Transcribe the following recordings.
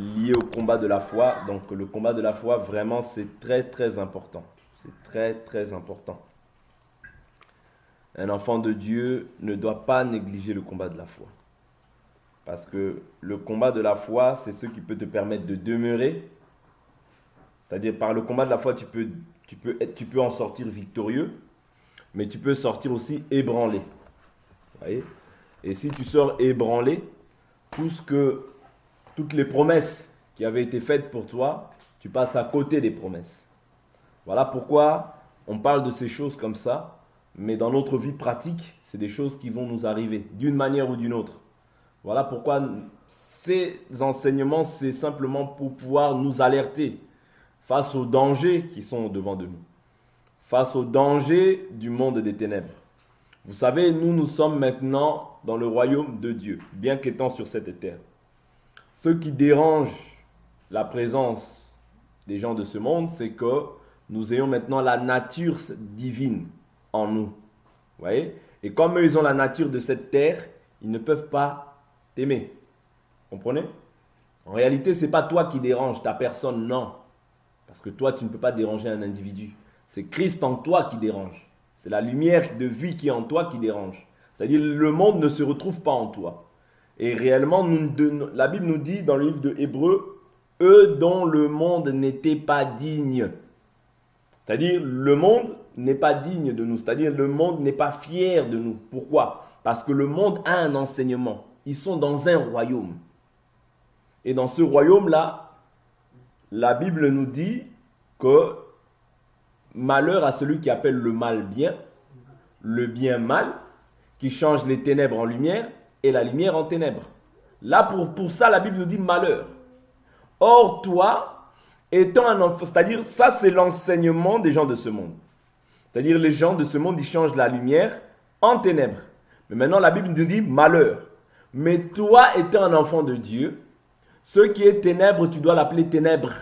lié au combat de la foi. Donc le combat de la foi, vraiment, c'est très très important. C'est très très important. Un enfant de Dieu ne doit pas négliger le combat de la foi. Parce que le combat de la foi, c'est ce qui peut te permettre de demeurer. C'est-à-dire par le combat de la foi, tu peux en sortir victorieux, mais tu peux sortir aussi ébranlé. Vous voyez? Et si tu sors ébranlé, toutes les promesses qui avaient été faites pour toi, tu passes à côté des promesses. Voilà pourquoi on parle de ces choses comme ça, mais dans notre vie pratique, c'est des choses qui vont nous arriver d'une manière ou d'une autre. Voilà pourquoi ces enseignements, c'est simplement pour pouvoir nous alerter face aux dangers qui sont devant de nous, face aux dangers du monde des ténèbres. Vous savez, nous sommes maintenant dans le royaume de Dieu, bien qu'étant sur cette terre. Ce qui dérange la présence des gens de ce monde, c'est que nous ayons maintenant la nature divine en nous. Vous voyez? Et comme eux, ils ont la nature de cette terre, ils ne peuvent pas t'aimer. Comprenez? En réalité, ce n'est pas toi qui dérange ta personne, non. Parce que toi, tu ne peux pas déranger un individu. C'est Christ en toi qui dérange. C'est la lumière de vie qui est en toi qui dérange. C'est-à-dire le monde ne se retrouve pas en toi. Et réellement, la Bible nous dit dans le livre de Hébreux, eux dont le monde n'était pas digne. C'est-à-dire le monde n'est pas digne de nous. C'est-à-dire le monde n'est pas fier de nous. Pourquoi? Parce que le monde a un enseignement. Ils sont dans un royaume. Et dans ce royaume-là, la Bible nous dit que malheur à celui qui appelle le mal bien, le bien mal, qui change les ténèbres en lumière et la lumière en ténèbres. Là, pour ça, la Bible nous dit malheur. Or, toi, étant un enfant, c'est-à-dire, ça, c'est l'enseignement des gens de ce monde. C'est-à-dire, les gens de ce monde, ils changent la lumière en ténèbres. Mais maintenant, la Bible nous dit malheur. Mais toi, étant un enfant de Dieu, ce qui est ténèbres, tu dois l'appeler ténèbres.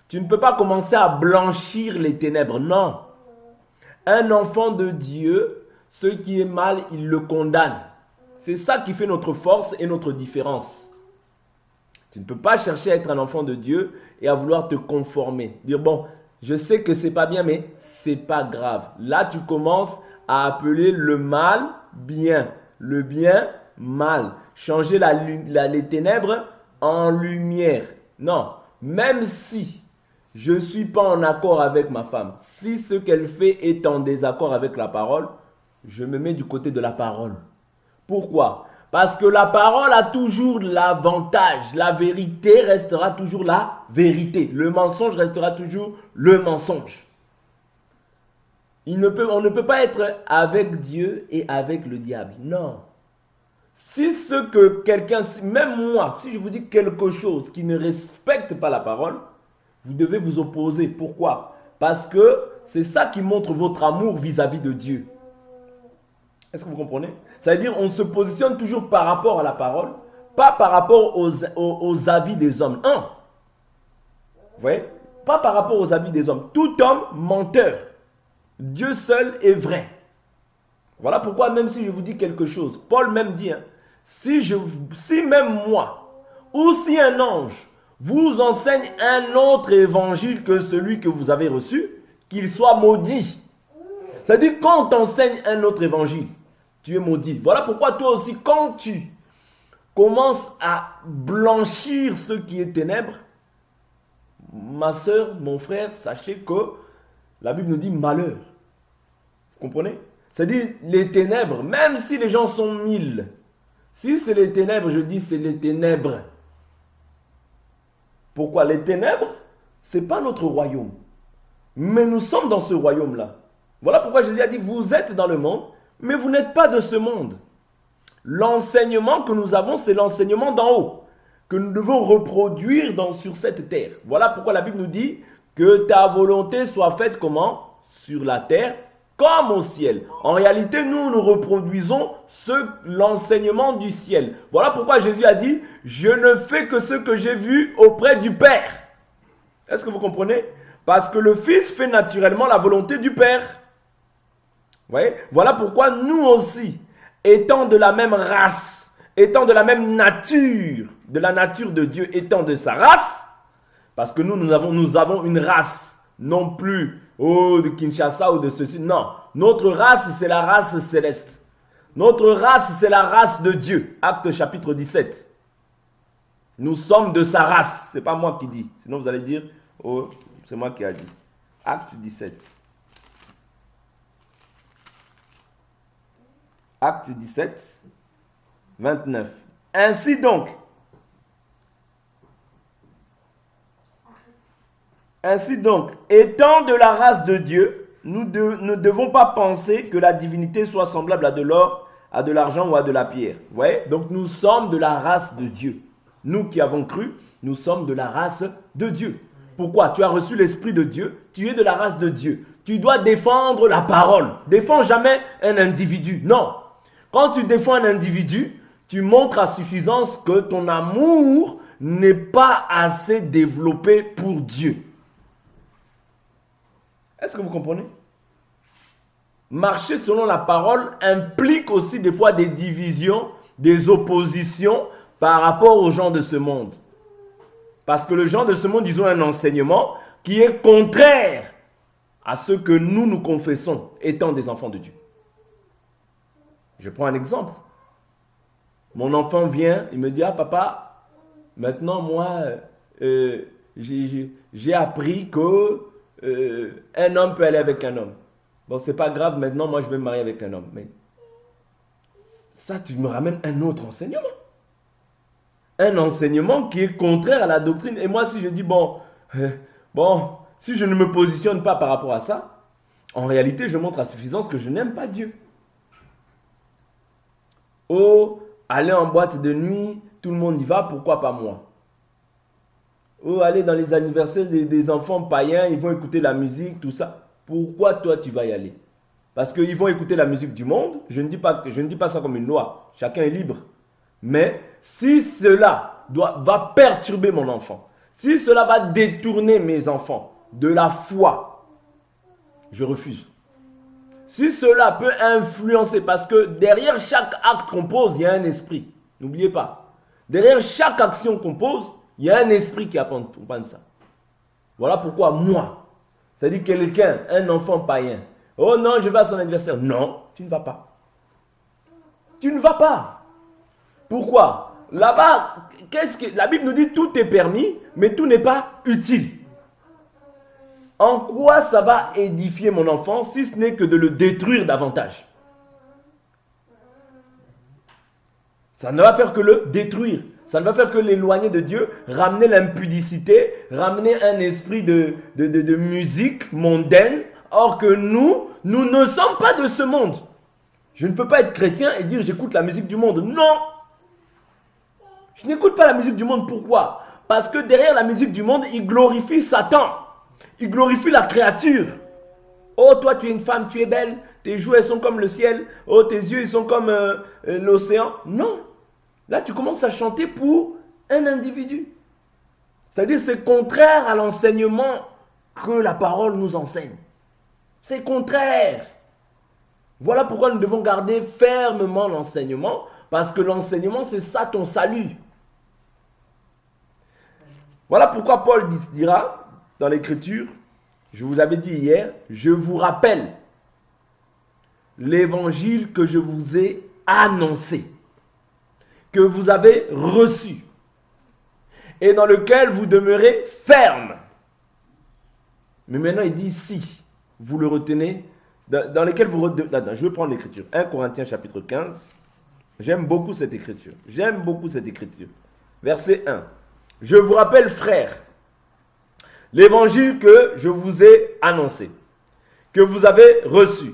Tu ne peux pas commencer à blanchir les ténèbres, non. Un enfant de Dieu, ce qui est mal, il le condamne. C'est ça qui fait notre force et notre différence. Tu ne peux pas chercher à être un enfant de Dieu et à vouloir te conformer. Dire, bon, je sais que c'est pas bien, mais c'est pas grave. Là, tu commences à appeler le mal bien, le bien mal. Changer les ténèbres en lumière. Non, même si je ne suis pas en accord avec ma femme, si ce qu'elle fait est en désaccord avec la parole, je me mets du côté de la parole. Pourquoi? Parce que la parole a toujours l'avantage. La vérité restera toujours la vérité. Le mensonge restera toujours le mensonge. On ne peut pas être avec Dieu et avec le diable. Non. Si ce que quelqu'un, même moi, si je vous dis quelque chose qui ne respecte pas la parole, vous devez vous opposer. Pourquoi? Parce que c'est ça qui montre votre amour vis-à-vis de Dieu. Est-ce que vous comprenez? Ça veut dire qu'on se positionne toujours par rapport à la parole, pas par rapport aux avis des hommes. Vous voyez? Pas par rapport aux avis des hommes. Tout homme menteur. Dieu seul est vrai. Voilà pourquoi même si je vous dis quelque chose, Paul même dit, si même moi, ou si un ange vous enseigne un autre évangile que celui que vous avez reçu, qu'il soit maudit. C'est-à-dire quand on t'enseigne un autre évangile, tu es maudit. Voilà pourquoi toi aussi, quand tu commences à blanchir ce qui est ténèbres, ma soeur, mon frère, sachez que la Bible nous dit malheur. Vous comprenez? C'est-à-dire les ténèbres, même si les gens sont 1000, si c'est les ténèbres, je dis c'est les ténèbres. Pourquoi? Les ténèbres, ce n'est pas notre royaume. Mais nous sommes dans ce royaume-là. Voilà pourquoi Jésus a dit, vous êtes dans le monde, mais vous n'êtes pas de ce monde. L'enseignement que nous avons, c'est l'enseignement d'en haut, que nous devons reproduire sur cette terre. Voilà pourquoi la Bible nous dit que ta volonté soit faite comment? Sur la terre, comme au ciel. En réalité, nous reproduisons l'enseignement du ciel. Voilà pourquoi Jésus a dit, je ne fais que ce que j'ai vu auprès du Père. Est-ce que vous comprenez? Parce que le Fils fait naturellement la volonté du Père. Vous voyez? Voilà pourquoi nous aussi, étant de la même race, étant de la même nature, de la nature de Dieu, étant de sa race, parce que nous avons une race, non plus de Kinshasa ou de ceci. Non, notre race, c'est la race céleste. Notre race, c'est la race de Dieu. Acte chapitre 17. Nous sommes de sa race. Ce n'est pas moi qui dis. Sinon, vous allez dire, oh, c'est moi qui ai dit. Acte 17. Acte 17, 29. Ainsi donc, étant de la race de Dieu, nous ne devons pas penser que la divinité soit semblable à de l'or, à de l'argent ou à de la pierre. Vous voyez? Donc nous sommes de la race de Dieu. Nous qui avons cru, nous sommes de la race de Dieu. Pourquoi? Tu as reçu l'Esprit de Dieu, tu es de la race de Dieu. Tu dois défendre la parole. Défends jamais un individu. Non. Quand tu défends un individu, tu montres à suffisance que ton amour n'est pas assez développé pour Dieu. Est-ce que vous comprenez? Marcher selon la parole implique aussi des fois des divisions, des oppositions par rapport aux gens de ce monde. Parce que les gens de ce monde, ils ont un enseignement qui est contraire à ce que nous confessons étant des enfants de Dieu. Je prends un exemple. Mon enfant vient, il me dit, ah papa, maintenant moi, j'ai appris que un homme peut aller avec un homme. Bon, c'est pas grave, maintenant moi je vais me marier avec un homme. Mais ça, tu me ramènes un autre enseignement. Un enseignement qui est contraire à la doctrine. Et moi, si je dis, bon, si je ne me positionne pas par rapport à ça, en réalité, je montre à suffisance que je n'aime pas Dieu. Oh, aller en boîte de nuit, tout le monde y va, pourquoi pas moi? Oh, aller dans les anniversaires des enfants païens, ils vont écouter la musique, tout ça. Pourquoi toi tu vas y aller? Parce qu'ils vont écouter la musique du monde. Je ne dis pas ça comme une loi. Chacun est libre. Mais si cela va perturber mon enfant, si cela va détourner mes enfants de la foi, je refuse. Si cela peut influencer, parce que derrière chaque acte qu'on pose, il y a un esprit. N'oubliez pas. Derrière chaque action qu'on pose, il y a un esprit qui accompagne ça. Voilà pourquoi moi, c'est-à-dire quelqu'un, un enfant païen, oh non, je vais à son anniversaire. Non, tu ne vas pas. Tu ne vas pas. Pourquoi? Là-bas, la Bible nous dit tout est permis, mais tout n'est pas utile. En quoi ça va édifier mon enfant si ce n'est que de le détruire davantage? Ça ne va faire que le détruire. Ça ne va faire que l'éloigner de Dieu, ramener l'impudicité, ramener un esprit de musique mondaine. Or que nous ne sommes pas de ce monde. Je ne peux pas être chrétien et dire j'écoute la musique du monde. Non! Je n'écoute pas la musique du monde. Pourquoi? Parce que derrière la musique du monde, il glorifie Satan. Il glorifie la créature. Oh, toi, tu es une femme, tu es belle. Tes joues, elles sont comme le ciel. Oh, tes yeux, ils sont comme l'océan. Non. Là, tu commences à chanter pour un individu. C'est-à-dire, c'est contraire à l'enseignement que la parole nous enseigne. C'est contraire. Voilà pourquoi nous devons garder fermement l'enseignement. Parce que l'enseignement, c'est ça ton salut. Voilà pourquoi Paul dira dans l'Écriture, je vous avais dit hier, je vous rappelle l'évangile que je vous ai annoncé, que vous avez reçu, et dans lequel vous demeurez ferme. Mais maintenant, il dit si vous le retenez, dans lequel vous retenez. Attends, je vais prendre l'Écriture. 1 Corinthiens chapitre 15. J'aime beaucoup cette Écriture. Verset 1. Je vous rappelle, frères, l'évangile que je vous ai annoncé, que vous avez reçu,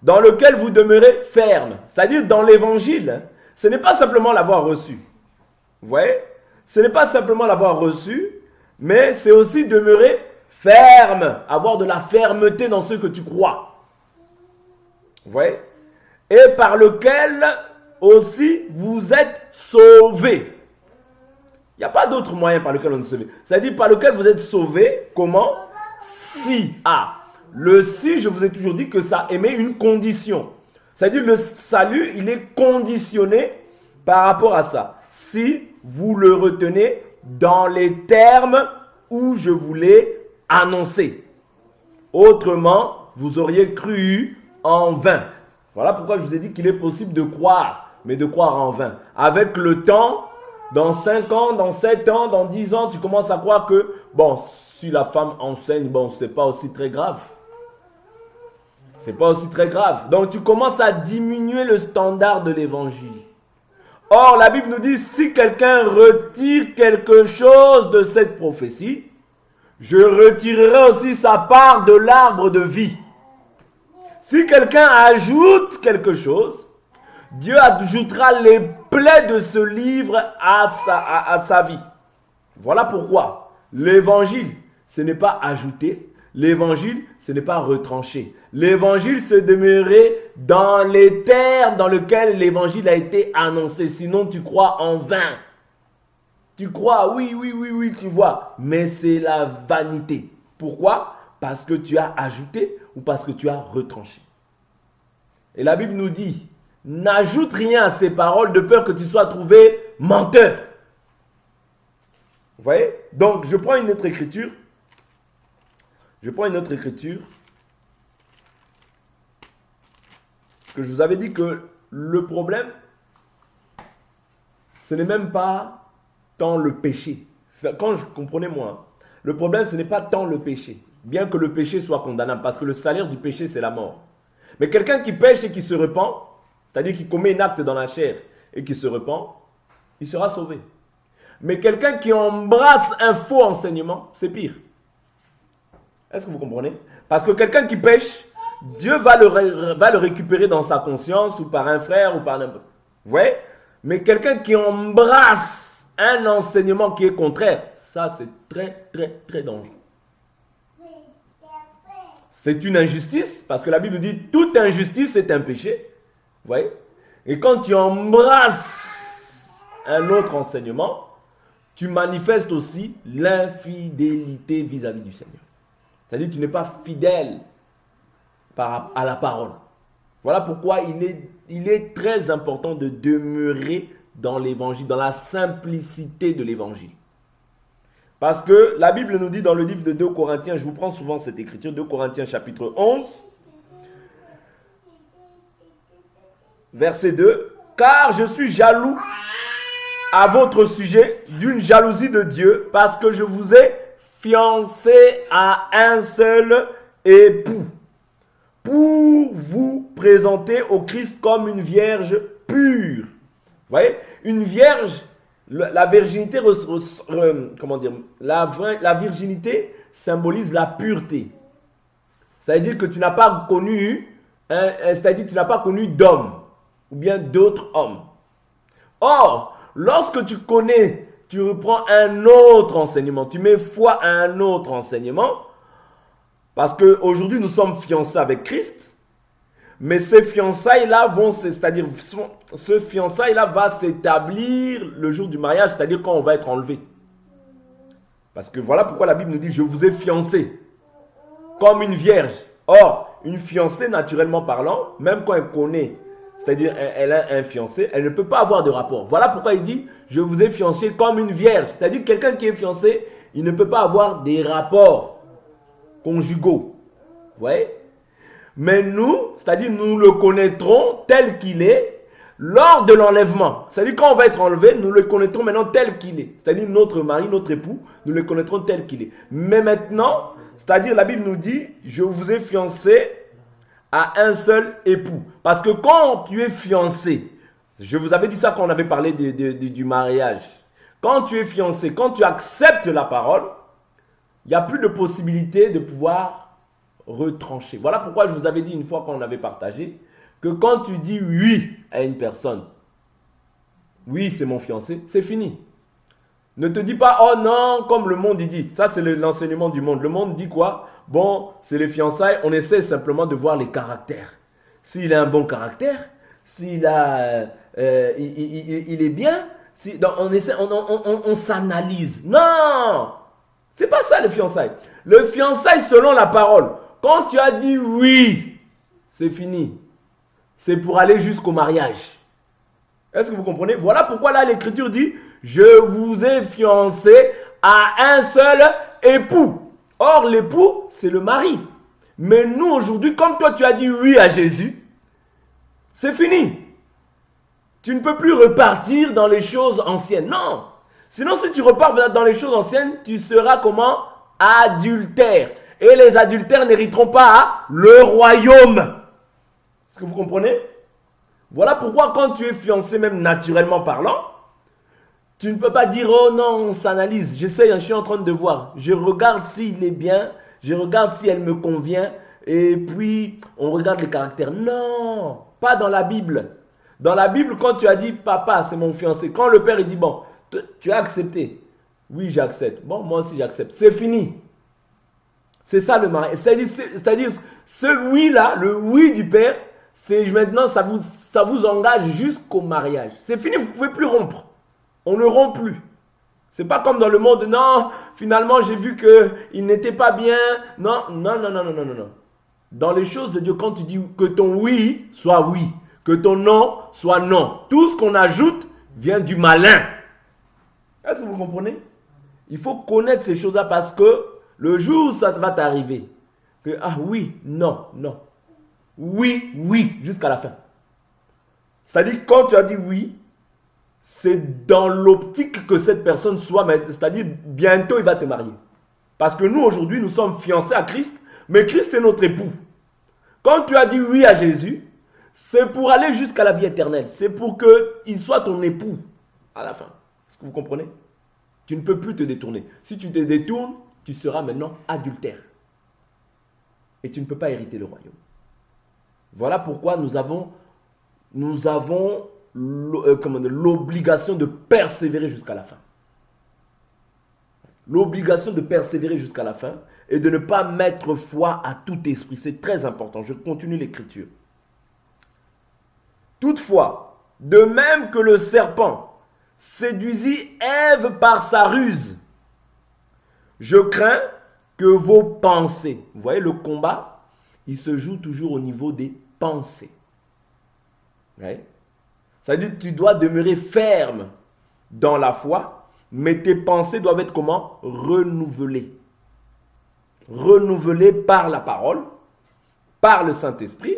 dans lequel vous demeurez ferme. C'est-à-dire dans l'évangile, ce n'est pas simplement l'avoir reçu. Vous voyez? Ce n'est pas simplement l'avoir reçu, mais c'est aussi demeurer ferme, avoir de la fermeté dans ce que tu crois. Vous voyez? Et par lequel aussi vous êtes sauvés. Il n'y a pas d'autre moyen par lequel on est sauvé. C'est-à-dire par lequel vous êtes sauvés, comment? Si. Le si, je vous ai toujours dit que ça émet une condition. C'est-à-dire le salut, il est conditionné par rapport à ça, si vous le retenez dans les termes où je vous l'ai annoncé. Autrement, vous auriez cru en vain. Voilà pourquoi je vous ai dit qu'il est possible de croire, mais de croire en vain. Avec le temps, dans 5 ans, dans 7 ans, dans 10 ans, tu commences à croire que, bon, si la femme enseigne, bon, c'est pas aussi très grave. C'est pas aussi très grave. Donc tu commences à diminuer le standard de l'évangile. Or, la Bible nous dit, si quelqu'un retire quelque chose de cette prophétie, je retirerai aussi sa part de l'arbre de vie. Si quelqu'un ajoute quelque chose, Dieu ajoutera les plaies de ce livre à sa vie. Voilà pourquoi l'évangile, ce n'est pas ajouter. L'évangile, ce n'est pas retrancher. L'évangile, c'est demeurer dans les termes dans lesquels l'évangile a été annoncé. Sinon, tu crois en vain. Tu crois, oui, tu vois. Mais c'est la vanité. Pourquoi? Parce que tu as ajouté ou parce que tu as retranché. Et la Bible nous dit, n'ajoute rien à ces paroles de peur que tu sois trouvé menteur. Vous voyez? Donc, je prends une autre écriture. Que je vous avais dit que le problème, ce n'est même pas tant le péché. Quand je comprenais moi, le problème, ce n'est pas tant le péché. Bien que le péché soit condamnable, parce que le salaire du péché, c'est la mort. Mais quelqu'un qui pêche et qui se repent, c'est-à-dire qui commet un acte dans la chair et qui se repent, il sera sauvé. Mais quelqu'un qui embrasse un faux enseignement, c'est pire. Est-ce que vous comprenez? Parce que quelqu'un qui pêche, Dieu va le récupérer dans sa conscience ou par un frère ou par n'importe. Vous voyez? Mais quelqu'un qui embrasse un enseignement qui est contraire, ça c'est très très très dangereux. C'est une injustice, parce que la Bible dit toute injustice est un péché. Vous voyez? Et quand tu embrasses un autre enseignement, tu manifestes aussi l'infidélité vis-à-vis du Seigneur. C'est-à-dire que tu n'es pas fidèle à la parole. Voilà pourquoi il est très important de demeurer dans l'évangile, dans la simplicité de l'évangile. Parce que la Bible nous dit dans le livre de 2 Corinthiens, je vous prends souvent cette écriture, 2 Corinthiens chapitre 11, verset 2, « Car je suis jaloux à votre sujet d'une jalousie de Dieu, parce que je vous ai fiancé à un seul époux, pour vous présenter au Christ comme une vierge pure. » Vous voyez, une vierge, la virginité, la virginité symbolise la pureté. C'est-à-dire que tu n'as pas connu, d'homme ou bien d'autres hommes. Or, lorsque tu reprends un autre enseignement, tu mets foi à un autre enseignement, parce qu'aujourd'hui nous sommes fiancés avec Christ, mais ces fiançailles-là va s'établir le jour du mariage, c'est-à-dire quand on va être enlevé. Parce que voilà pourquoi la Bible nous dit, je vous ai fiancé comme une vierge. Or, une fiancée, naturellement parlant, même quand elle connaît, c'est-à-dire elle a un fiancé, elle ne peut pas avoir de rapport. Voilà pourquoi il dit, je vous ai fiancé comme une vierge. C'est-à-dire quelqu'un qui est fiancé, il ne peut pas avoir des rapports conjugaux. Vous voyez? Mais nous, c'est-à-dire nous le connaîtrons tel qu'il est lors de l'enlèvement. C'est-à-dire quand on va être enlevé, nous le connaîtrons maintenant tel qu'il est. C'est-à-dire notre mari, notre époux, nous le connaîtrons tel qu'il est. Mais maintenant, c'est-à-dire la Bible nous dit, je vous ai fiancé à un seul époux. Parce que quand tu es fiancé, je vous avais dit ça quand on avait parlé du mariage. Quand tu es fiancé, quand tu acceptes la parole, il n'y a plus de possibilité de pouvoir retrancher. Voilà pourquoi je vous avais dit une fois quand on avait partagé, que quand tu dis oui à une personne, oui c'est mon fiancé, c'est fini. Ne te dis pas, oh non, comme le monde il dit. Ça c'est l'enseignement du monde. Le monde dit quoi? Bon, c'est les fiançailles, on essaie simplement de voir les caractères. S'il a un bon caractère, s'il a, il est bien, donc on s'analyse. Non, c'est pas ça le fiançailles. Le fiançailles selon la parole. Quand tu as dit oui, c'est fini. C'est pour aller jusqu'au mariage. Est-ce que vous comprenez? Voilà pourquoi là l'Écriture dit, je vous ai fiancé à un seul époux. Or, l'époux, c'est le mari. Mais nous, aujourd'hui, comme toi, tu as dit oui à Jésus, c'est fini. Tu ne peux plus repartir dans les choses anciennes. Non. Sinon, si tu repars dans les choses anciennes, tu seras comment? Adultère. Et les adultères n'hériteront pas le royaume. Est-ce que vous comprenez? Voilà pourquoi quand tu es fiancé, même naturellement parlant, tu ne peux pas dire, oh non, on s'analyse. J'essaie, je suis en train de voir. Je regarde s'il est bien, je regarde si elle me convient, et puis on regarde les caractères. Non, pas dans la Bible. Dans la Bible, quand tu as dit, papa, c'est mon fiancé, quand le père il dit, bon, tu as accepté. Oui, j'accepte. Bon, moi aussi j'accepte. C'est fini. C'est ça le mariage. C'est-à-dire, ce oui-là, le oui du père, c'est maintenant, ça vous engage jusqu'au mariage. C'est fini, vous ne pouvez plus rompre. On ne rompt plus. C'est pas comme dans le monde, non, finalement j'ai vu qu'il n'était pas bien. Non, non, non, non, non, non, non, non. Dans les choses de Dieu, quand tu dis que ton oui soit oui, que ton non soit non, tout ce qu'on ajoute vient du malin. Est-ce que vous comprenez? Il faut connaître ces choses-là parce que le jour où ça va t'arriver, que ah oui, non, non, oui, oui, jusqu'à la fin. C'est-à-dire quand tu as dit oui, c'est dans l'optique que cette personne soit, c'est-à-dire bientôt il va te marier. Parce que nous aujourd'hui nous sommes fiancés à Christ, mais Christ est notre époux. Quand tu as dit oui à Jésus, c'est pour aller jusqu'à la vie éternelle. C'est pour qu'il soit ton époux à la fin. Est-ce que vous comprenez? Tu ne peux plus te détourner. Si tu te détournes, tu seras maintenant adultère. Et tu ne peux pas hériter le royaume. Voilà pourquoi nous avons l'obligation de persévérer jusqu'à la fin. L'obligation de persévérer jusqu'à la fin et de ne pas mettre foi à tout esprit. C'est très important. Je continue l'écriture. Toutefois, de même que le serpent séduisit Ève par sa ruse, je crains que vos pensées, vous voyez le combat, il se joue toujours au niveau des pensées. Ouais. Ça veut dire que tu dois demeurer ferme dans la foi, mais tes pensées doivent être comment? Renouvelées. Renouvelées par la parole, par le Saint-Esprit,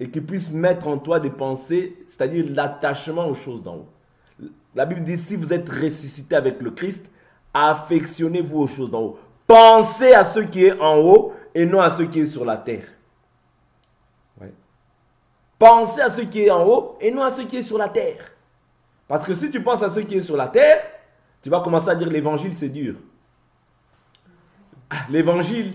et qui puisse mettre en toi des pensées, c'est-à-dire l'attachement aux choses d'en haut. La Bible dit, si vous êtes ressuscité avec le Christ, affectionnez-vous aux choses d'en haut. Pensez à ce qui est en haut et non à ce qui est sur la terre. Ouais. Pensez à ce qui est en haut et non à ce qui est sur la terre. Parce que si tu penses à ce qui est sur la terre, tu vas commencer à dire l'évangile c'est dur. L'évangile,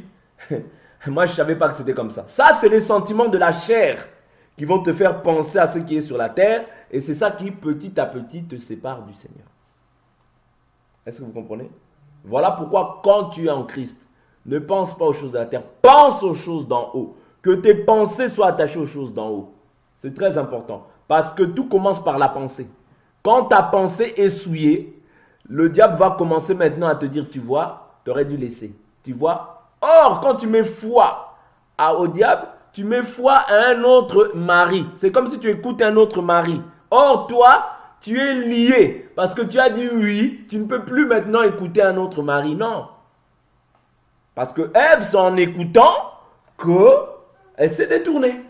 moi je ne savais pas que c'était comme ça. Ça c'est les sentiments de la chair qui vont te faire penser à ce qui est sur la terre et c'est ça qui petit à petit te sépare du Seigneur. Est-ce que vous comprenez? Voilà pourquoi quand tu es en Christ, ne pense pas aux choses de la terre, pense aux choses d'en haut. Que tes pensées soient attachées aux choses d'en haut. C'est très important. Parce que tout commence par la pensée. Quand ta pensée est souillée, le diable va commencer maintenant à te dire, tu vois, tu aurais dû laisser. Tu vois? Or, quand tu mets foi au diable, tu mets foi à un autre mari. C'est comme si tu écoutes un autre mari. Or, toi, tu es lié. Parce que tu as dit oui, tu ne peux plus maintenant écouter un autre mari. Non. Parce que Ève, c'est en écoutant qu'elle s'est détournée.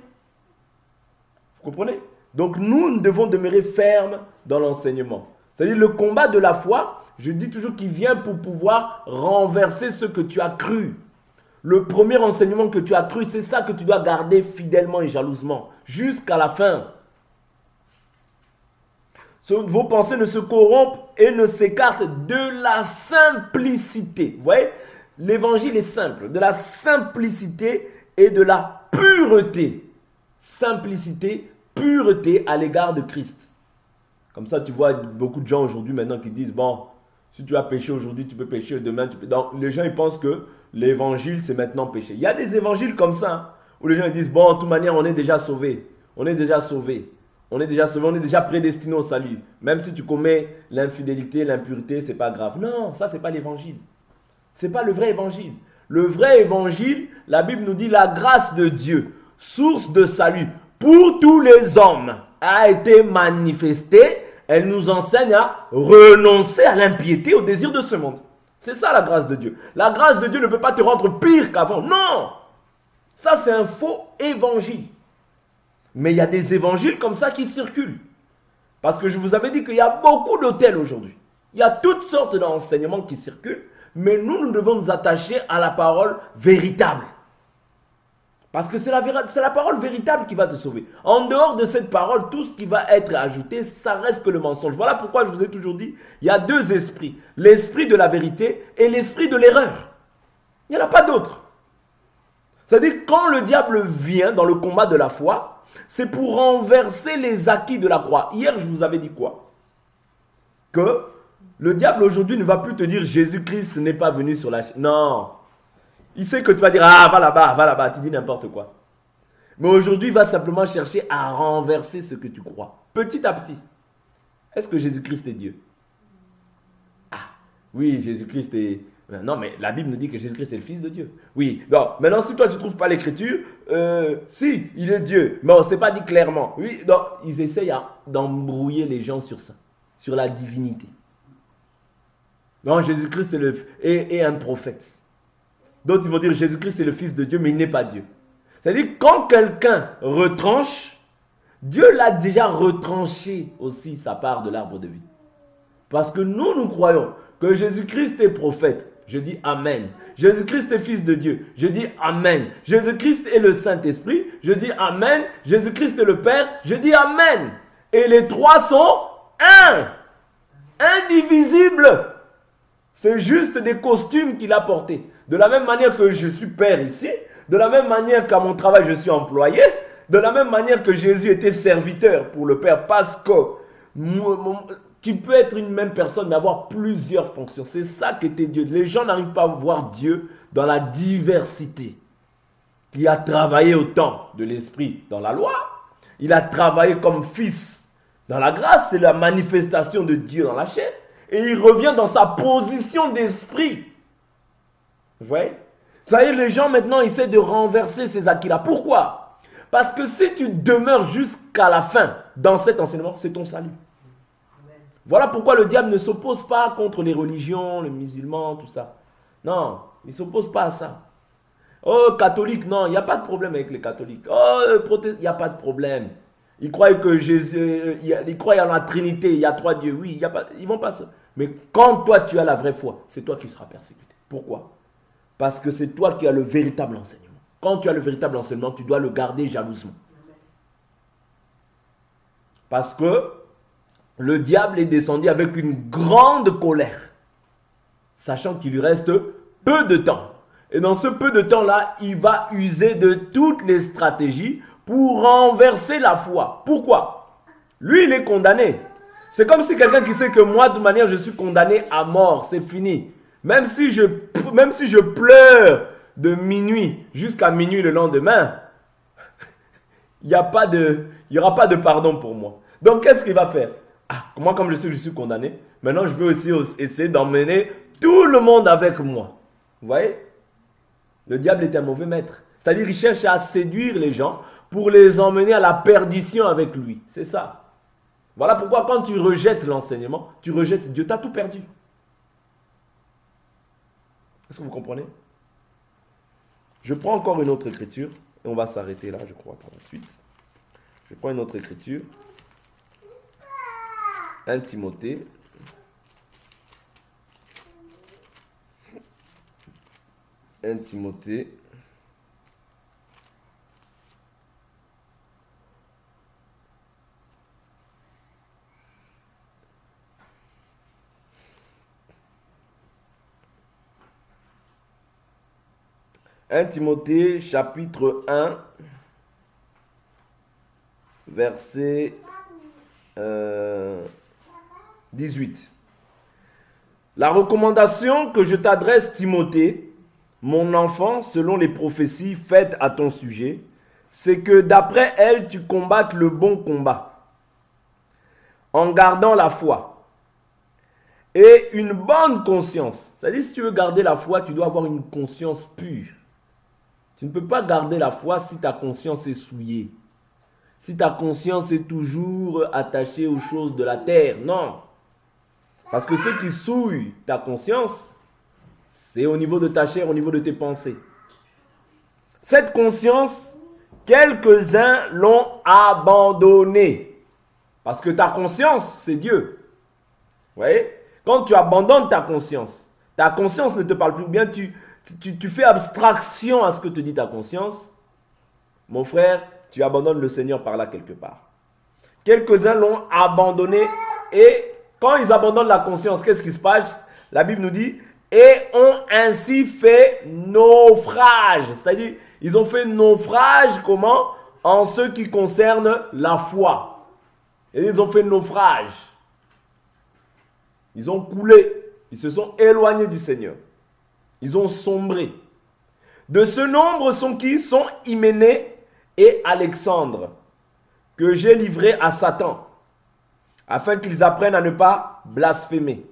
Vous comprenez? Donc nous devons demeurer fermes dans l'enseignement. C'est-à-dire le combat de la foi, je dis toujours qu'il vient pour pouvoir renverser ce que tu as cru. Le premier enseignement que tu as cru, c'est ça que tu dois garder fidèlement et jalousement, jusqu'à la fin. Vos pensées ne se corrompent et ne s'écartent de la simplicité. Vous voyez, l'évangile est simple, de la simplicité et de la pureté. Simplicité, pureté à l'égard de Christ. Comme ça, tu vois beaucoup de gens aujourd'hui maintenant qui disent, bon, si tu as péché aujourd'hui, tu peux pécher demain. Donc, les gens, ils pensent que l'évangile, c'est maintenant péché. Il y a des évangiles comme ça, hein, où les gens ils disent, bon, de toute manière, on est déjà sauvé. On est déjà sauvé. On est déjà sauvé, on est déjà prédestiné au salut. Même si tu commets l'infidélité, l'impureté, c'est pas grave. Non, ça, c'est pas l'évangile. C'est pas le vrai évangile. Le vrai évangile, la Bible nous dit la grâce de Dieu, source de salut pour tous les hommes. a été manifestée, elle nous enseigne à renoncer à l'impiété, au désir de ce monde. C'est ça la grâce de Dieu. La grâce de Dieu ne peut pas te rendre pire qu'avant. Non! Ça, c'est un faux évangile. Mais il y a des évangiles comme ça qui circulent. Parce que je vous avais dit qu'il y a beaucoup d'autels aujourd'hui. Il y a toutes sortes d'enseignements qui circulent. Mais nous devons nous attacher à la parole véritable. Parce que c'est la parole véritable qui va te sauver. En dehors de cette parole, tout ce qui va être ajouté, ça reste que le mensonge. Voilà pourquoi je vous ai toujours dit, il y a deux esprits. L'esprit de la vérité et l'esprit de l'erreur. Il n'y en a pas d'autre. C'est-à-dire quand le diable vient dans le combat de la foi, c'est pour renverser les acquis de la croix. Hier, je vous avais dit quoi? Que le diable aujourd'hui ne va plus te dire Jésus-Christ n'est pas venu sur la chaîne. Non. Il sait que tu vas dire, ah, va là-bas, tu dis n'importe quoi. Mais aujourd'hui, il va simplement chercher à renverser ce que tu crois. Petit à petit. Est-ce que Jésus-Christ est Dieu? Ah, oui, Jésus-Christ est... Non, mais la Bible nous dit que Jésus-Christ est le Fils de Dieu. Oui, donc, maintenant, si toi, tu ne trouves pas l'écriture, si, il est Dieu. Mais on ne s'est pas dit clairement. Oui, donc, ils essayent d'embrouiller les gens sur ça, sur la divinité. Non, Jésus-Christ est un prophète. D'autres, ils vont dire Jésus-Christ est le Fils de Dieu, mais il n'est pas Dieu. C'est-à-dire, quand quelqu'un retranche, Dieu l'a déjà retranché aussi sa part de l'arbre de vie. Parce que nous croyons que Jésus-Christ est prophète. Je dis Amen. Jésus-Christ est Fils de Dieu. Je dis Amen. Jésus-Christ est le Saint-Esprit. Je dis Amen. Jésus-Christ est le Père. Je dis Amen. Et les trois sont un. Indivisibles. C'est juste des costumes qu'il a portés. De la même manière que je suis père ici, de la même manière qu'à mon travail je suis employé, de la même manière que Jésus était serviteur pour le Père, parce que tu peux être une même personne mais avoir plusieurs fonctions. C'est ça qu'était Dieu. Les gens n'arrivent pas à voir Dieu dans la diversité. Il a travaillé au temps de l'Esprit dans la loi. Il a travaillé comme fils dans la grâce. C'est la manifestation de Dieu dans la chair. Et il revient dans sa position d'esprit. Vous voyez? Ça y est, les gens maintenant essaient de renverser ces acquis-là. Pourquoi? Parce que si tu demeures jusqu'à la fin dans cet enseignement, c'est ton salut. Voilà pourquoi le diable ne s'oppose pas contre les religions, les musulmans, tout ça. Non, il ne s'oppose pas à ça. Oh, catholique, non, il n'y a pas de problème avec les catholiques. Oh, protestants, il n'y a pas de problème. Ils croient que Jésus, ils croient en la Trinité, il y a trois dieux. Oui, ils vont pas ça. Mais quand toi tu as la vraie foi, c'est toi qui seras persécuté. Pourquoi? Parce que c'est toi qui as le véritable enseignement. Quand tu as le véritable enseignement, tu dois le garder jalousement. Parce que le diable est descendu avec une grande colère, sachant qu'il lui reste peu de temps. Et dans ce peu de temps-là, il va user de toutes les stratégies pour renverser la foi. Pourquoi? Lui, il est condamné. C'est comme si quelqu'un qui sait que moi, de toute manière, je suis condamné à mort. C'est fini. Même si je pleure de minuit jusqu'à minuit le lendemain, il n'y aura pas de pardon pour moi. Donc, qu'est-ce qu'il va faire? Ah, moi, comme je suis condamné, maintenant, je vais aussi essayer d'emmener tout le monde avec moi. Vous voyez? Le diable est un mauvais maître. C'est-à-dire, il cherche à séduire les gens pour les emmener à la perdition avec lui. C'est ça. Voilà pourquoi quand tu rejettes l'enseignement, tu rejettes Dieu, tu as tout perdu. Est-ce que vous comprenez? Je prends encore une autre écriture et on va s'arrêter là, je crois, par la suite. Je prends une autre écriture. 1 Timothée. 1 Timothée. Timothée chapitre 1 verset 18. La recommandation que je t'adresse, Timothée, mon enfant, selon les prophéties faites à ton sujet, c'est que d'après elles, tu combattes le bon combat, en gardant la foi et une bonne conscience. C'est-à-dire, si tu veux garder la foi, tu dois avoir une conscience pure. Tu ne peux pas garder la foi si ta conscience est souillée. si ta conscience est toujours attachée aux choses de la terre. Non. Parce que ce qui souille ta conscience, c'est au niveau de ta chair, au niveau de tes pensées. Cette conscience, quelques-uns l'ont abandonnée. Parce que ta conscience, c'est Dieu. Vous voyez? Quand tu abandonnes ta conscience ne te parle plus bien, tu fais abstraction à ce que te dit ta conscience. Mon frère, tu abandonnes le Seigneur par là quelque part. Quelques-uns l'ont abandonné et quand ils abandonnent la conscience, qu'est-ce qui se passe? La Bible nous dit, et ont ainsi fait naufrage. C'est-à-dire, ils ont fait naufrage comment? En ce qui concerne la foi. Et ils ont fait naufrage. Ils ont coulé. Ils se sont éloignés du Seigneur. Ils ont sombré. De ce nombre sont qui? Sont Hyménée et Alexandre, que j'ai livrés à Satan, afin qu'ils apprennent à ne pas blasphémer.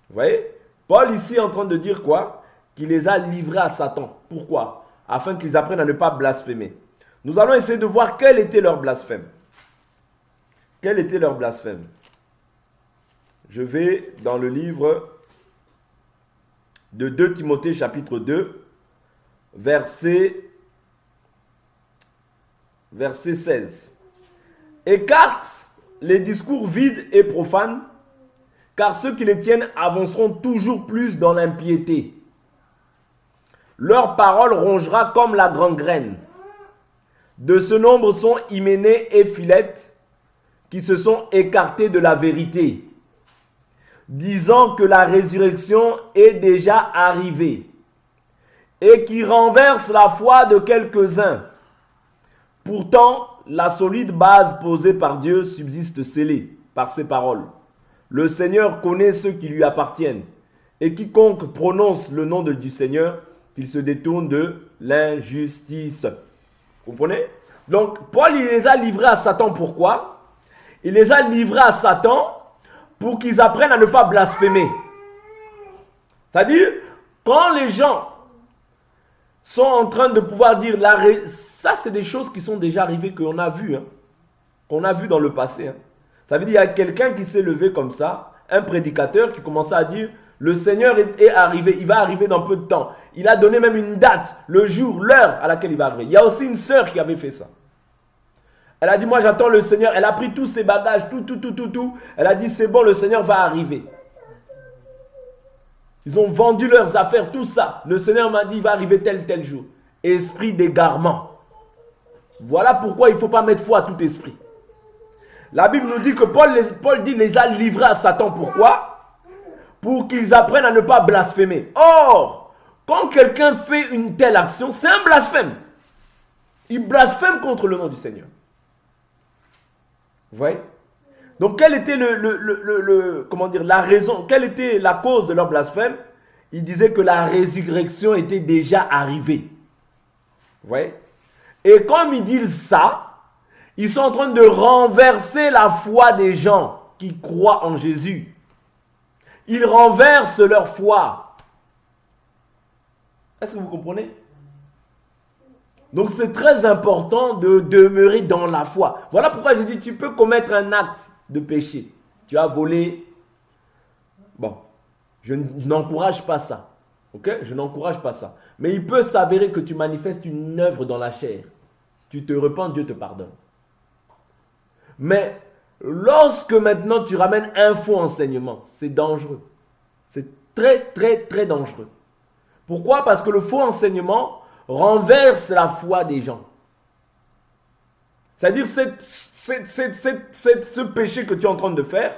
Vous voyez? Paul ici est en train de dire quoi? Qu'il les a livrés à Satan. Pourquoi? Afin qu'ils apprennent à ne pas blasphémer. Nous allons essayer de voir quel était leur blasphème. Quel était leur blasphème? Je vais dans le livre de 2 Timothée chapitre 2, verset 16. Écarte les discours vides et profanes, car ceux qui les tiennent avanceront toujours plus dans l'impiété. Leur parole rongera comme la gangrène. De ce nombre sont Hyménée et Philette, qui se sont écartés de la vérité, disant que la résurrection est déjà arrivée, et qui renversent la foi de quelques-uns. Pourtant, la solide base posée par Dieu subsiste scellée par ses paroles. Le Seigneur connaît ceux qui lui appartiennent, et quiconque prononce le nom du Seigneur, qu'il se détourne de l'injustice. Vous comprenez? Donc, Paul, il les a livrés à Satan. Pourquoi? Il les a livrés à Satan pour qu'ils apprennent à ne pas blasphémer. C'est-à-dire, quand les gens sont en train de pouvoir dire ça, c'est des choses qui sont déjà arrivées, qu'on a vues, qu'on a vues dans le passé. Ça veut dire qu'il y a quelqu'un qui s'est levé comme ça, un prédicateur qui commençait à dire, le Seigneur est arrivé, il va arriver dans peu de temps. Il a donné même une date, le jour, l'heure à laquelle il va arriver. Il y a aussi une sœur qui avait fait ça. Elle a dit, moi j'attends le Seigneur. Elle a pris tous ses bagages, tout. Elle a dit, c'est bon, le Seigneur va arriver. Ils ont vendu leurs affaires, tout ça. Le Seigneur m'a dit, il va arriver tel jour. Esprit d'égarement. Voilà pourquoi il ne faut pas mettre foi à tout esprit. La Bible nous dit que Paul dit, les a livrés à Satan. Pourquoi? Pour qu'ils apprennent à ne pas blasphémer. Or, quand quelqu'un fait une telle action, c'est un blasphème. Il blasphème contre le nom du Seigneur. Vous voyez? Donc, quelle était la raison, quelle était la cause de leur blasphème? Ils disaient que la résurrection était déjà arrivée. Vous voyez? Et comme ils disent ça, ils sont en train de renverser la foi des gens qui croient en Jésus. Ils renversent leur foi. Est-ce que vous comprenez? Donc c'est très important de demeurer dans la foi. Voilà pourquoi je dis, tu peux commettre un acte de péché. Tu as volé. Bon, je n'encourage pas ça. Ok? Je n'encourage pas ça. Mais il peut s'avérer que tu manifestes une œuvre dans la chair. Tu te repens, Dieu te pardonne. Mais lorsque maintenant tu ramènes un faux enseignement, c'est dangereux. C'est très dangereux. Pourquoi? Parce que le faux enseignement renverse la foi des gens. C'est-à-dire ce péché que tu es en train de faire,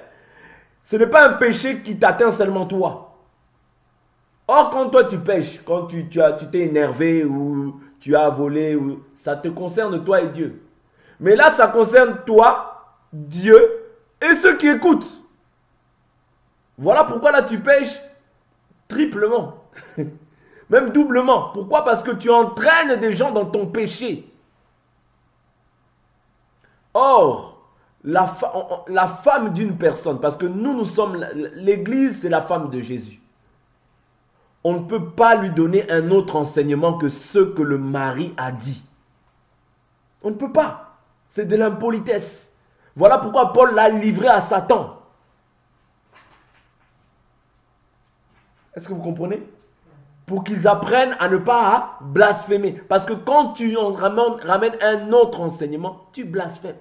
ce n'est pas un péché qui t'atteint seulement toi. Or, quand toi tu pêches, quand tu t'es énervé ou tu as volé, ça te concerne toi et Dieu. Mais là, ça concerne toi, Dieu et ceux qui écoutent. Voilà pourquoi là tu pêches triplement. Même doublement. Pourquoi? Parce que tu entraînes des gens dans ton péché. Or, la femme d'une personne, parce que nous sommes, l'église c'est la femme de Jésus. On ne peut pas lui donner un autre enseignement que ce que le mari a dit. On ne peut pas. C'est de l'impolitesse. Voilà pourquoi Paul l'a livré à Satan. Est-ce que vous comprenez? Pour qu'ils apprennent à ne pas blasphémer. Parce que quand tu ramènes un autre enseignement, tu blasphèmes.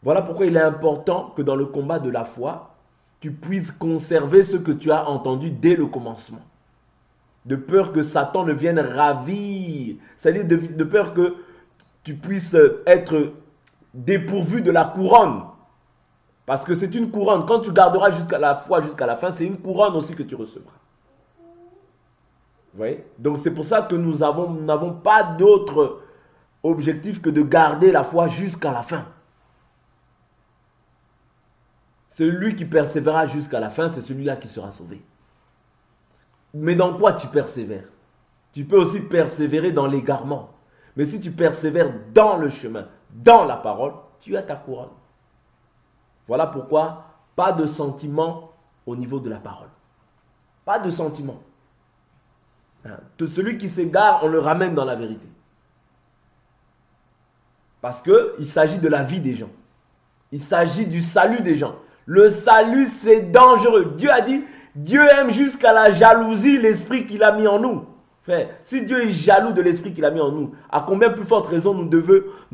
Voilà pourquoi il est important que dans le combat de la foi, tu puisses conserver ce que tu as entendu dès le commencement. De peur que Satan ne vienne ravir. C'est-à-dire de peur que tu puisses être dépourvu de la couronne. Parce que c'est une couronne. Quand tu garderas jusqu'à la foi, jusqu'à la fin, c'est une couronne aussi que tu recevras. Vous voyez? Donc c'est pour ça que nous n'avons pas d'autre objectif que de garder la foi jusqu'à la fin. Celui qui persévérera jusqu'à la fin, c'est celui-là qui sera sauvé. Mais dans quoi tu persévères? Tu peux aussi persévérer dans l'égarement. Mais si tu persévères dans le chemin, dans la parole, tu as ta couronne. Voilà pourquoi pas de sentiment au niveau de la parole. Pas de sentiment. Celui qui s'égare, on le ramène dans la vérité. Parce qu'il s'agit de la vie des gens. Il s'agit du salut des gens. Le salut, c'est dangereux. Dieu a dit, Dieu aime jusqu'à la jalousie l'esprit qu'il a mis en nous. Frère, si Dieu est jaloux de l'esprit qu'il a mis en nous, à combien plus forte raison nous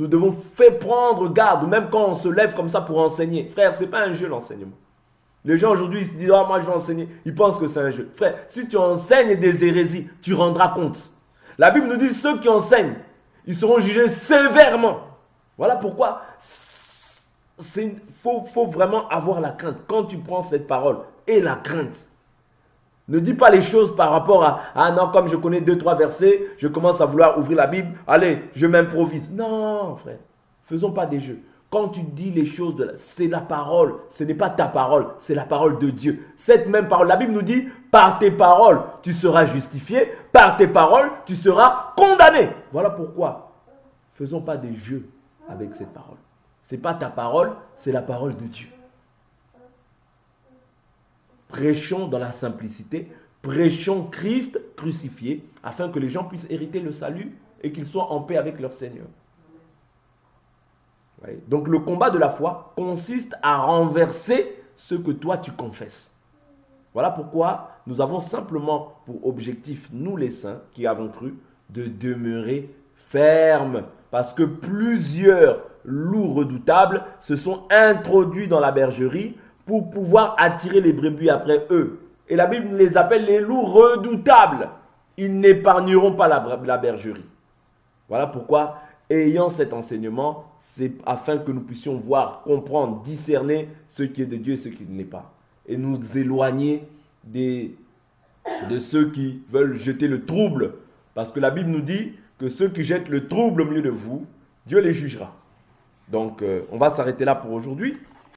devons faire prendre garde, même quand on se lève comme ça pour enseigner. Frère, ce n'est pas un jeu l'enseignement. Les gens aujourd'hui, ils se disent, oh, moi je vais enseigner. Ils pensent que c'est un jeu. Frère, si tu enseignes des hérésies, tu rendras compte. La Bible nous dit, ceux qui enseignent, ils seront jugés sévèrement. Voilà pourquoi faut vraiment avoir la crainte. Quand tu prends cette parole, et la crainte. Ne dis pas les choses par rapport à, ah non, comme je connais 2-3 versets, je commence à vouloir ouvrir la Bible, allez, je m'improvise. Non, frère, faisons pas des jeux. Quand tu dis les choses, c'est la parole, ce n'est pas ta parole, c'est la parole de Dieu. Cette même parole, la Bible nous dit, par tes paroles, tu seras justifié, par tes paroles, tu seras condamné. Voilà pourquoi, faisons pas des jeux avec cette parole. Ce n'est pas ta parole, c'est la parole de Dieu. Prêchons dans la simplicité, prêchons Christ crucifié, afin que les gens puissent hériter le salut et qu'ils soient en paix avec leur Seigneur. Ouais. Donc le combat de la foi consiste à renverser ce que toi tu confesses. Voilà pourquoi nous avons simplement pour objectif, nous les saints qui avons cru, de demeurer fermes. Parce que plusieurs loups redoutables se sont introduits dans la bergerie pour pouvoir attirer les brebis après eux. Et la Bible les appelle les loups redoutables. Ils n'épargneront pas la bergerie. Voilà pourquoi, ayant cet enseignement, c'est afin que nous puissions voir, comprendre, discerner ce qui est de Dieu et ce qui ne l'est pas. Et nous éloigner de ceux qui veulent jeter le trouble. Parce que la Bible nous dit que ceux qui jettent le trouble au milieu de vous, Dieu les jugera. Donc, on va s'arrêter là pour aujourd'hui.